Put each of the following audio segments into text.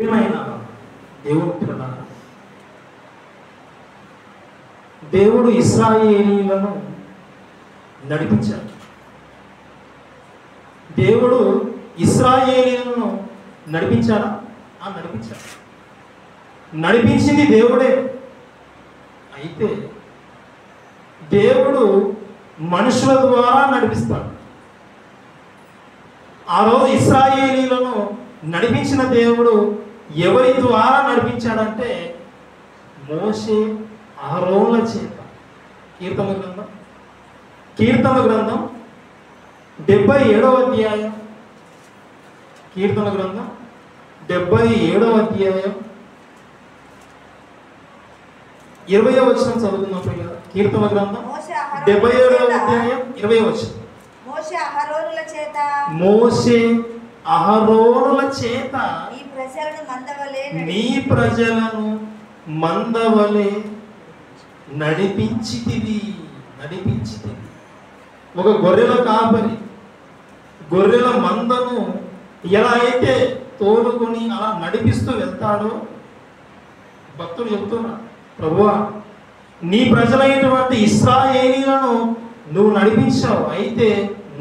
ఏమైనా దేవుని పిల్లలారా, దేవుడు ఇశ్రాయేలీయులను నడిపించాడు. దేవుడు ఇశ్రాయేలీయులను నడిపించాడా? నడిపించాడు. నడిపించింది దేవుడే. అయితే దేవుడు మనుషుల ద్వారా నడిపిస్తాడు. ఆ రోజు ఇశ్రాయేలీయులను నడిపించిన దేవుడు ఎవరి ద్వారా నడిపించాడంటే మోషే అహరోనుల చేత. కీర్తన గ్రంథం 77వ అధ్యాయం. కీర్తన గ్రంథం 77వ అధ్యాయం 20వ వచనం చదువుకున్నాం పిల్లలు. కీర్తన గ్రంథం 77వ అధ్యాయం 20వ వచనం. మోషే అహరోనుల చేత నీ ప్రజలను మందవలే నడిపించితివి. ఒక గొర్రెల కాపరి గొర్రెల మందను ఎలా అయితే తోలుకొని అలా నడిపిస్తూ వెళ్తాడో భక్తులు చెబుతున్నా, ప్రభువా నీ ప్రజలైనటువంటి ఇశ్రాయేలీయులను నువ్వు నడిపించావు. అయితే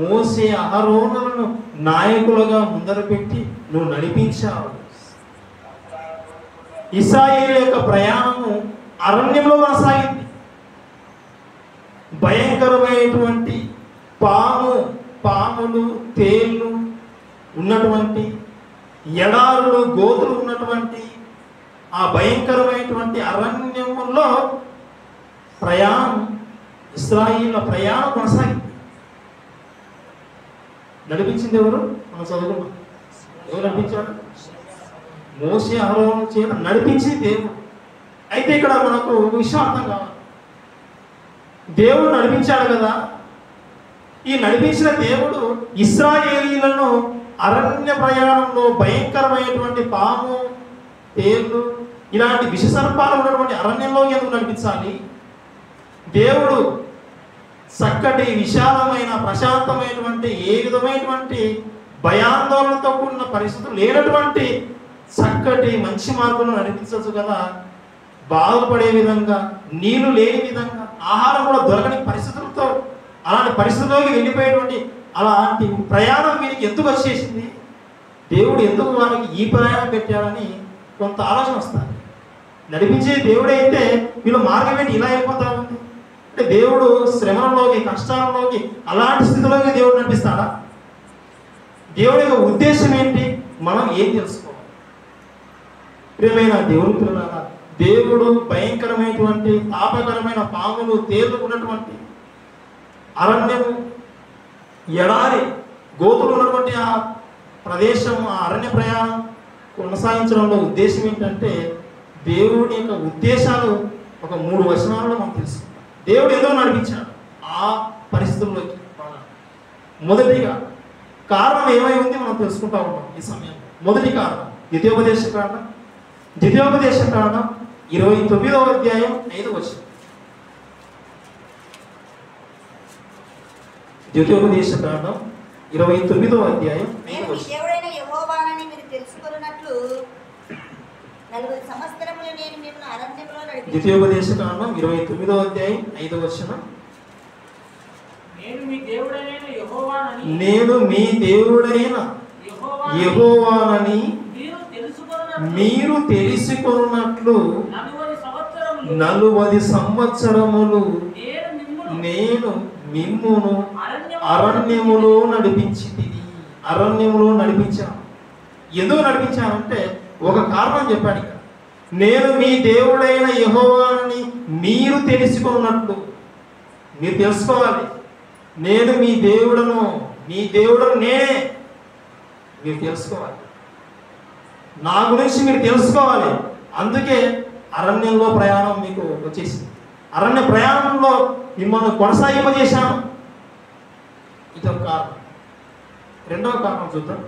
మోసే అహరోనులను నాయకులుగా ముందర పెట్టి నువ్వు నడిపించావు. ఇశ్రాయేలు యొక్క ప్రయాణము అరణ్యంలో కొనసాగింది. భయంకరమైనటువంటి పాములు తేళ్లు ఉన్నటువంటి ఎడారులు గోతులు ఉన్నటువంటి ఆ భయంకరమైనటువంటి అరణ్యములో ఇశ్రాయేలు ప్రయాణం కొనసాగింది. నడిపించింది ఎవరు? మనం చదువుకున్నాం. ఎవరు నడిపించాడు? మోషే అహరోను చేత నడిపించింది దేవుడు. అయితే ఇక్కడ మనకు విషయం అర్థం కావాలి. దేవుడు నడిపించాడు కదా, ఈ నడిపించిన దేవుడు ఇశ్రాయేలీయులను అరణ్య ప్రయాణంలో భయంకరమైనటువంటి పాము తేళ్లు ఇలాంటి విషసర్పాలు ఉన్నటువంటి అరణ్యంలో ఎందుకు నడిపించాలి? దేవుడు చక్కటి విశాలమైన ప్రశాంతమైనటువంటి ఏ విధమైనటువంటి భయాందోళనతో కూడిన పరిస్థితులు లేనటువంటి చక్కటి మంచి మార్గంలో నడిపించవచ్చు కదా. బాగుపడే విధంగా, నీళ్లు లేని విధంగా, ఆహారం కూడా దొరకని పరిస్థితులతో అలాంటి పరిస్థితుల్లోకి వెళ్ళిపోయేటువంటి అలాంటి ప్రయాణం వీరికి ఎందుకు వచ్చేసింది? దేవుడు ఎందుకు వాళ్ళకి ఈ ప్రయాణం పెట్టాడని కొంత ఆలోచన వస్తుంది. నడిపించే దేవుడే అయితే వీళ్ళ మార్గం ఏంటి ఇలా వెళ్ళిపోతా ఉంది అంటే, దేవుడు శ్రమలోకి కష్టాలలోకి అలాంటి స్థితిలోకి దేవుడు నడిపిస్తాడా? దేవుడి యొక్క ఉద్దేశం ఏంటి? మనం ఏం తెలుసుకోవాలి? ప్రియమైన దేవుని పిల్లలారా, దేవుడు భయంకరమైనటువంటి తాపకరమైన పాములు తేళ్లు ఉన్నటువంటి అరణ్యము ఎడారి గోతులు ఉన్నటువంటి ఆ ప్రదేశం, ఆ అరణ్య ప్రయాణం కొనసాగించడంలో ఉద్దేశం ఏంటంటే, దేవుడి యొక్క ఉద్దేశాలు ఒక 3 వచనాలలో మనం తెలుసుకుంటాం. దేవుడు ఎందుకు నడిపించాడు ఆ పరిస్థితుల్లోకి? మొదటిగా కారణం ఏమై ఉంది మనం తెలుసుకుంటా ఉన్నాం ఈ సమయంలో. మొదటి కారణం ద్వితీయోపదేశ కారణం 29వ అధ్యాయం 5వ వచనం. ద్వితీయోపదేశ కారణం 29వ అధ్యాయం 5వ వచనం. దేవుడైన యెహోవానని మీరు తెలుసుకొనున్నట్లు 40 సంవత్సరములు నేను మిమ్మల్ని అరణ్యములో నడిపించాను. ద్వితీయోపదేశ కారణం 29వ అధ్యాయం 5వ వచనం. నేను మీ దేవుడైన యెహోవానని మీరు తెలుసుకొనున్నట్లు 40 సంవత్సరములు నేను మిమ్మును అరణ్యములో నడిపించాను. ఎందుకు నడిపించానంటే ఒక కారణం చెప్పాడు ఇక్కడ. నేను మీ దేవుడైన యెహోవాని మీరు తెలుసుకున్నట్లు, మీరు తెలుసుకోవాలి. నేను మీ దేవుడను నేనే, మీరు తెలుసుకోవాలి. నా గురించి మీరు తెలుసుకోవాలి. అందుకే అరణ్యంలో ప్రయాణం మీకు వచ్చేసింది. అరణ్య ప్రయాణంలో మిమ్మల్ని కొనసాగింపజేశాను. ఇదొక కారణం. రెండవ కారణం చూద్దాం.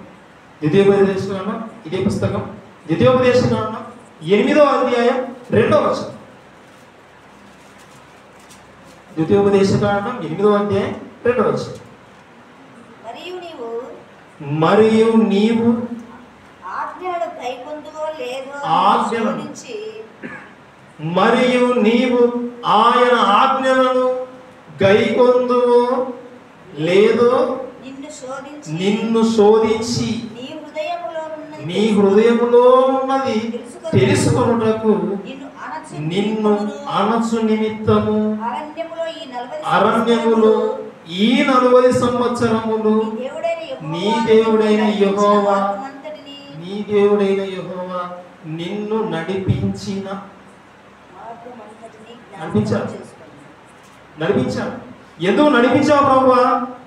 ద్వితీయోపదేశ కారణం, ఇదే పుస్తకం ద్వితీయోపదేశ కారణం 8వ అధ్యాయం 2వ వచనం. ద్వితీయోపదేశ కారణం 8వ అధ్యాయం 2వ వచనం. మరియు నీవు ఆజ్ఞలను కైకొందువో లేదో ఆజ్ఞలను శోధించి మరియు నీవు ఆయన ఆజ్ఞలను గైకొందువో లేదో నిన్ను శోధించి నీ హృదయములో ఉన్నది తెలుసుకొనుటకు నిన్ను అనచు నిమిత్తము అరణ్యములో ఈ 40 సంవత్సరములు నీ దేవుడైన యెహోవా నిన్ను నడిపించాను. ఎందుకు నడిపించావు ప్రభువా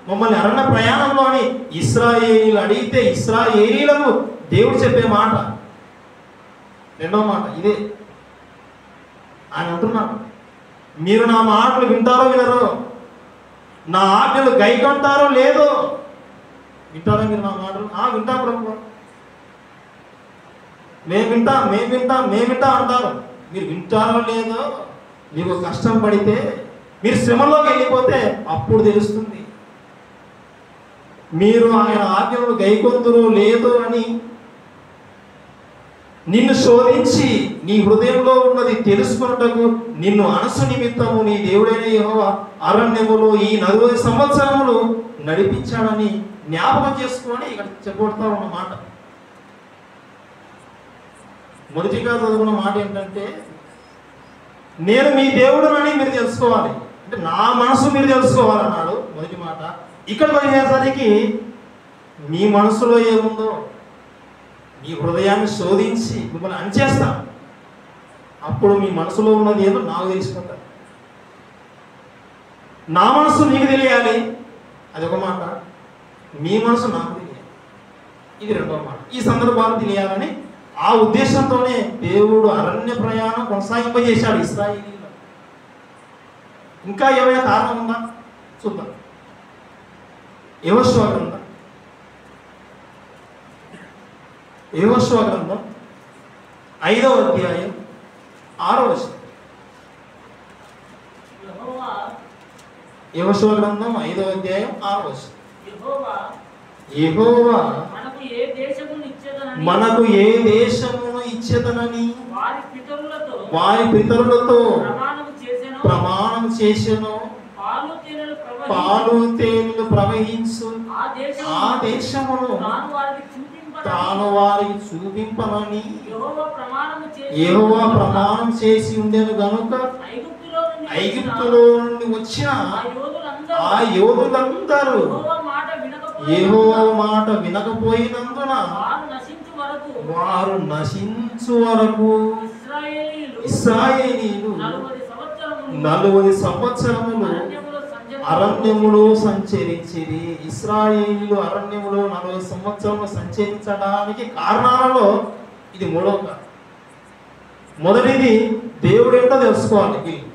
మమ్మల్ని అరణ్య ప్రయాణంలో అని ఇశ్రాయేలీయులు అడిగితే ఇశ్రాయేలీయులకు దేవుడు చెప్పే మాట, రెండవ మాట ఇదే. ఆయన అంటున్నాడు, మీరు నా మాటలు వింటారో వినరో, నా ఆజ్ఞలు గైకొంటారో లేదో. వింటారా మీరు నా మాటలు? వింటాం ప్రభువా, మేము వింటా అంటారు. మీరు వింటారో లేదో, మీకు కష్టం పడితే మీరు శ్రమలోకి వెళ్ళిపోతే అప్పుడు తెలుస్తుంది. మీరు ఆయన ఆజ్ఞలు గైకొందురో లేదో అని నిన్ను శోధించి నీ హృదయంలో ఉన్నది తెలుసుకున్నటకు నిన్ను అనసు నిమిత్తము నీ దేవుడైన యెహోవా అరణ్యములో ఈ 40 సంవత్సరములు నడిపించాడని జ్ఞాపకం చేసుకొని ఇక్కడ చెప్పబడతా ఉన్న మాట. మొదటిగా చదువుకున్న మాట ఏంటంటే, నేను మీ దేవుడునని మీరు తెలుసుకోవాలి, అంటే నా మనసు మీరు తెలుసుకోవాలన్నాడు మొదటి మాట. ఇక్కడ వచ్చేసరికి మీ మనసులో ఏముందో మీ హృదయాన్ని శోధించి మిమ్మల్ని అంచేస్తాను, అప్పుడు మీ మనసులో ఉన్నది ఏదో నాకు తెలిసిపోతాను. నా మనసు నీకు తెలియాలి, అదొక మాట. మీ మనసు నాకు తెలియాలి, ఇది రెండవ మాట. ఈ సందర్భాలు తెలియాలని ఆ ఉద్దేశంతోనే దేవుడు అరణ్య ప్రయాణం కొనసాగింపజేశాడు ఇశ్రాయేలీయులు. ఇంకా ఏమైనా కారణం ఉందా చూద్దాం. యెహోషువ గ్రంథం 5వ అధ్యాయం 6వ వచనం. యెహోషువ గ్రంథం 5వ అధ్యాయం 6వ వచనం. యెహోవా మనకు ఏ దేశమును ఇచ్చేదనని వారి పితరులతో ప్రమాణం చేసెను, పాలు తేనెలు ప్రవహించు ఆ దేశమును తాను వారికి చూపింపనని యెహోవా ప్రమాణం చేసి ఉండెను గనుక ఐగుప్తులో నుండి వచ్చిన ఆ యోధులందరూ యెహోవా మాట వినకపోయినందున వారు నశించు వరకు ఇశ్రాయేలీయులు 40 సంవత్సరములు అరణ్యములో సంచరించిరి. ఇశ్రాయేలీయులు అరణ్యములో 40 సంవత్సరములు సంచరించడానికి కారణాలలో ఇది మూడవ కారణం. మొదటిది దేవుడేంటో తెలుసుకోవాలి వీళ్ళు,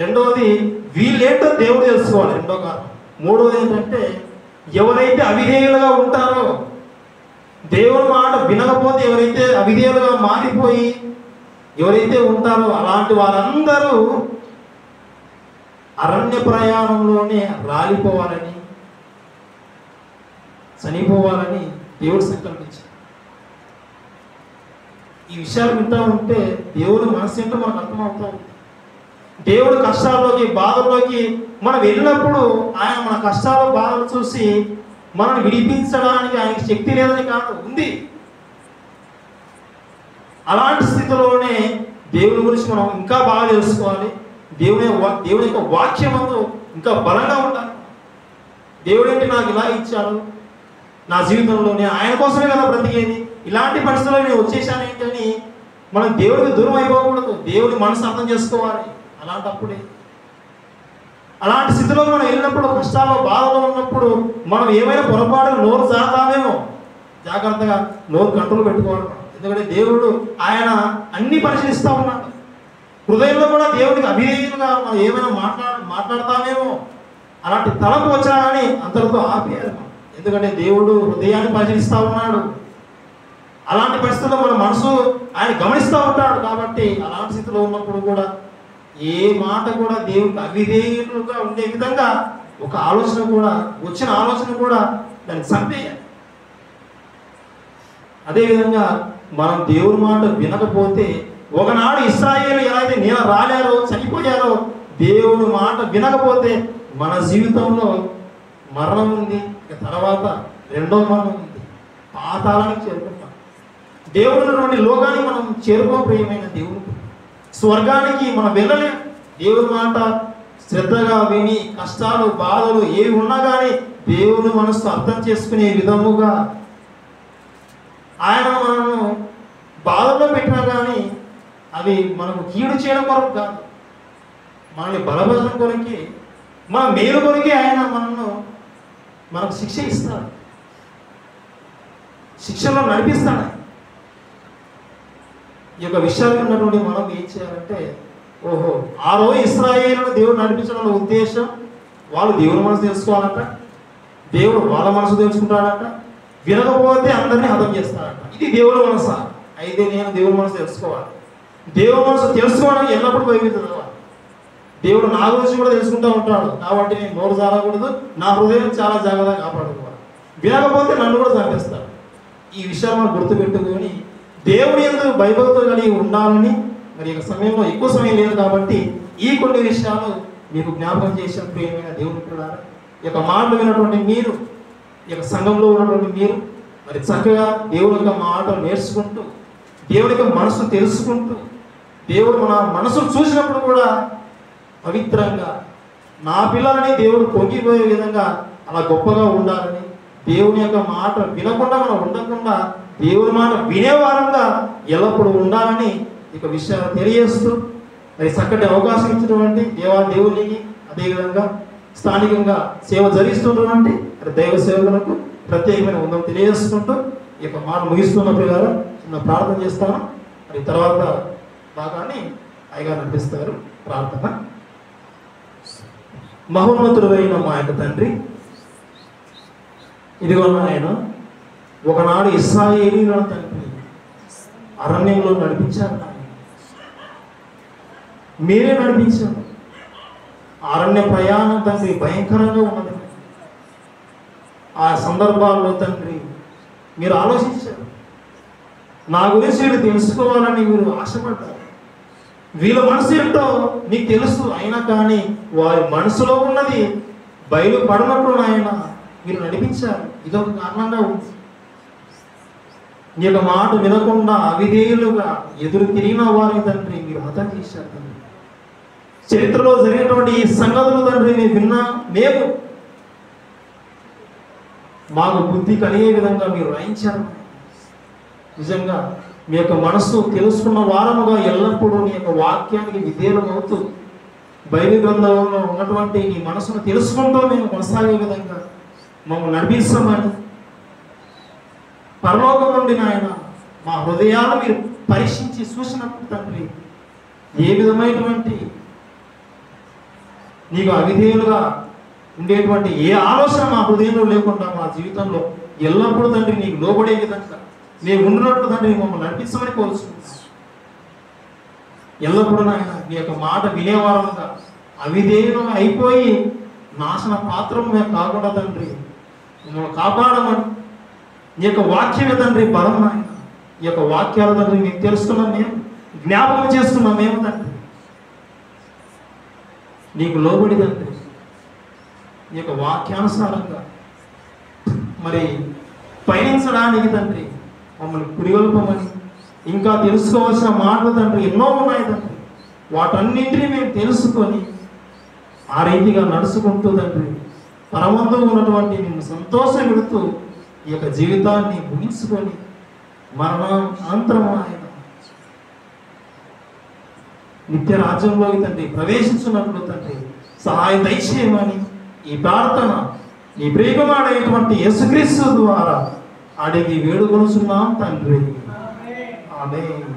రెండవది వీళ్ళేంటో దేవుడు తెలుసుకోవాలి, రెండో కారణం. మూడవది ఏంటంటే, ఎవరైతే అవిధేయులుగా ఉంటారో, దేవుని మాట వినకపోతే ఎవరైతే అవిధేయులుగా మారిపోయి ఎవరైతే ఉంటారో అలాంటి వారందరూ అరణ్య ప్రయాణంలోనే రాలిపోవాలని, చనిపోవాలని దేవుడు సంకల్పించాడు. ఈ విషయాలు వింటా ఉంటే దేవుడు మనసు ఏంటో మనకు అర్థమవుతా ఉంది. దేవుడు కష్టాల్లోకి బాధల్లోకి మనం వెళ్ళినప్పుడు ఆయన మన కష్టాలు బాధలు చూసి మనల్ని విడిపించడానికి ఆయనకి శక్తి లేదని కాదు, ఉంది. అలాంటి స్థితిలోనే దేవుని గురించి మనం ఇంకా బాగా తెలుసుకోవాలి. దేవుని యొక్క వాక్యమందు ఇంకా బలంగా ఉండాలి. దేవుడు ఏంటి నాకు ఇలా ఇచ్చాడు నా జీవితంలోనే, ఆయన కోసమే కదా బ్రతికేది, ఇలాంటి పరిస్థితుల్లో నేను వచ్చేసాను ఏంటని మనం దేవుడికి దూరం అయిపోకూడదు. దేవుడి మనసు అర్థం చేసుకోవాలి. అలాంటి స్థితిలో మనం వెళ్ళినప్పుడు, కష్టాల్లో బాధలో ఉన్నప్పుడు మనం ఏమైనా పొరపాటు నోరు జాతామేమో, జాగ్రత్తగా నోరు కంట్రోల్ పెట్టుకోవాలి. ఎందుకంటే దేవుడు ఆయన అన్ని పరిశీలిస్తూ ఉన్నాడు. హృదయంలో కూడా దేవుడికి అవిధేయులుగా మనం ఏమైనా మాట్లాడతామేమో, అలాంటి తలపు వచ్చినా కానీ అంతటితో ఆపేయాలి. ఎందుకంటే దేవుడు హృదయాన్ని పరిశీలిస్తూ ఉన్నాడు. అలాంటి పరిస్థితుల్లో మన మనసు ఆయన గమనిస్తూ ఉంటాడు. కాబట్టి అలాంటి స్థితిలో ఉన్నప్పుడు కూడా ఏ మాట కూడా దేవుడికి అవిధేయులుగా ఉండే విధంగా ఒక ఆలోచన కూడా, వచ్చిన ఆలోచన కూడా దాన్ని చంపేయాలి. అదేవిధంగా మనం దేవుని మాట వినకపోతే, ఒకనాడు ఇశ్రాయేలు ఎలా అయితే నేను రాలేరో చనిపోయారో, దేవుని మాట వినకపోతే మన జీవితంలో మరణం ఉంది. ఇక తర్వాత రెండో మరణం ఉంది, పాతాళానికి చేరుకుంటాం. దేవుని నుండి లోకానికి మనం చేరుకో ప్రియమైన దేవునికి, స్వర్గానికి మనం వెళ్ళలేం. దేవుని మాట శ్రద్ధగా విని కష్టాలు బాధలు ఏవి ఉన్నా కానీ దేవుని మనసు అర్థం చేసుకునే విధముగా ఆయన మనను బాధల్లో పెట్టినా కానీ అవి మనకు కీడు చేయడం కొరకు కాదు, మనల్ని బలపరచడం కొరకి, మన మేలు కొరకే ఆయన మనకు శిక్ష ఇస్తాడు, శిక్షలో నడిపిస్తాడు. ఈ యొక్క విషయాలు ఉన్నటువంటి మనం ఏం చేయాలంటే, ఓహో ఆ రోజు ఇశ్రాయేలును దేవుడు నడిపించడంలో ఉద్దేశం, వాళ్ళు దేవుని మనసు తెలుసుకోవాలంట, దేవుడు వాళ్ళ మనసు తెలుసుకుంటాడంట, వినకపోతే అందరినీ హతం చేస్తాడంట. ఇది దేవుని మనసు. అయితే నేను దేవుని మనసు తెలుసుకోవాలి. దేవుని మనసు తెలుసుకోవడానికి ఎల్లప్పుడూ భయపెడుతుంది. దేవుడు నా గురించి కూడా తెలుసుకుంటూ ఉంటాడు, కాబట్టి నేను నోరు జారకూడదు, నా హృదయం చాలా జాగ్రత్తగా కాపాడుకోవాలి. వినకపోతే నన్ను కూడా చంపేస్తాడు. ఈ విషయాలు మనం గుర్తుపెట్టుకొని దేవుని యందు భయభక్తులు కలిగి ఉండాలని, మరి ఈ సమయంలో ఎక్కువ సమయం లేదు కాబట్టి ఈ కొన్ని విషయాలు మీకు జ్ఞాపకం చేసిన ప్రియమైన దేవుని పిల్లలారా, ఈ యొక్క మాటలు విన్నటువంటి మీరు, ఈ యొక్క సంఘంలో ఉన్నటువంటి మీరు మరి చక్కగా దేవుని యొక్క మాటలు నేర్చుకుంటూ, దేవుని యొక్క మనసును తెలుసుకుంటూ, దేవుడు మన మనసును చూసినప్పుడు కూడా పవిత్రంగా నా పిల్లలని దేవుడు పొంగిపోయే విధంగా అలా గొప్పగా ఉండాలని, దేవుని యొక్క మాట వినకుండా మనం ఉండకుండా దేవుని మాట వినేవారంగా ఎల్లప్పుడూ ఉండాలని ఇక విషయాలు తెలియజేస్తూ, మరి చక్కటి అవకాశం ఇచ్చినటువంటి దేవునికి, అదేవిధంగా స్థానికంగా సేవ జరిగిస్తున్నటువంటి దైవ సేవకులకు ప్రత్యేకమైన వందనం తెలియజేసుకుంటూ ఈ యొక్క మాట ముగిస్తున్న పిల్లలు చిన్న ప్రార్థన చేస్తాను. మరి తర్వాత భాగాన్ని అయ్యగా నడిపిస్తారు. ప్రార్థన. మహోన్నతుడైన మా యొక్క తండ్రి, ఇదిగో ఆయన ఒకనాడు ఇశ్రాయేలీయులను తండ్రి అరణ్యంలో నడిపించారు. మీరే నడిపించారు. అరణ్య ప్రయాణం తండ్రి భయంకరంగా ఉన్నది. ఆ సందర్భాల్లో తండ్రి మీరు ఆలోచించారు, నా గురించి వీళ్ళు తెలుసుకోవాలని మీరు ఆశపడ్డారు. వీళ్ళ మనసు ఏంటో నీకు తెలుసు, అయినా కానీ వారి మనసులో ఉన్నది బయలుపడినట్లు ఆయన మీరు నడిపించారు. ఇదొక కారణంగా ఉంది. నీ యొక్క మాట వినకుండా అవిధేయులుగా ఎదురు తిరిగిన వారిని తండ్రి మీరు హతం చేశారు. తండ్రి చరిత్రలో జరిగినటువంటి ఈ సంగతులు తండ్రి మీరు విన్నా మేము మాకు బుద్ధి కలిగే విధంగా మీరు రాయించారు. నిజంగా మీ యొక్క మనస్సు తెలుసుకున్న వారముగా ఎల్లప్పుడూ నీ యొక్క వాక్యానికి విధేయులమవుతూ బైబిల్ గ్రంథంలో ఉన్నటువంటి నీ మనసును తెలుసుకుంటూ మేము కొనసాగే విధంగా మమ్మల్ని నడిపిస్తామని, పరలోకం నుండి నాయన మా హృదయాలు మీరు పరీక్షించి చూసినప్పుడు తండ్రి ఏ విధమైనటువంటి నీకు అవిధేయులుగా ఉండేటువంటి ఏ ఆలోచన మా హృదయంలో లేకుండా మా జీవితంలో ఎల్లప్పుడూ తండ్రి నీకు లోబడే విధంగా మేము ఉండినట్లు తండ్రి మమ్మల్ని నడిపించమని కోరుచుకుంటాం. ఎల్లప్పుడూ నాయన మీ యొక్క మాట వినేవారంగా అవిధేయులుగా అయిపోయి నాశన పాత్రం మేము కాకుండా తండ్రి మమ్మల్ని కాపాడమని, నీ యొక్క వాక్యమే తండ్రి బలం నాయన. ఈ యొక్క వాక్యాల తండ్రి మీకు తెలుసుకున్నాం, మేము జ్ఞాపకం చేస్తున్నాం. మేము తండ్రి నీకు లోబడి తండ్రి నీ యొక్క వాక్యానుసారంగా మరి పయనించడానికి తండ్రి మమ్మల్ని పురిగొల్పమని, ఇంకా తెలుసుకోవాల్సిన మాటలు తండ్రి ఎన్నో ఉన్నాయి తండ్రి, వాటన్నింటినీ మేము తెలుసుకొని ఆ రీతిగా నడుచుకుంటూ తండ్రి పరమందు ఉన్నటువంటి నిన్ను సంతోషం పెడుతూ ఈ యొక్క జీవితాన్ని ముగించుకొని మరణం అనంతరం ఆయన నిత్య రాజ్యంలోకి తండ్రి ప్రవేశించున్నట్లు తండ్రి సహాయం దయచేయమని ఈ ప్రార్థన ఈ ప్రియకుమారుడైనటువంటి యేసుక్రీస్తు ద్వారా అడిగి వేడుకొనుచున్నాం తండ్రి. ఆమేన్.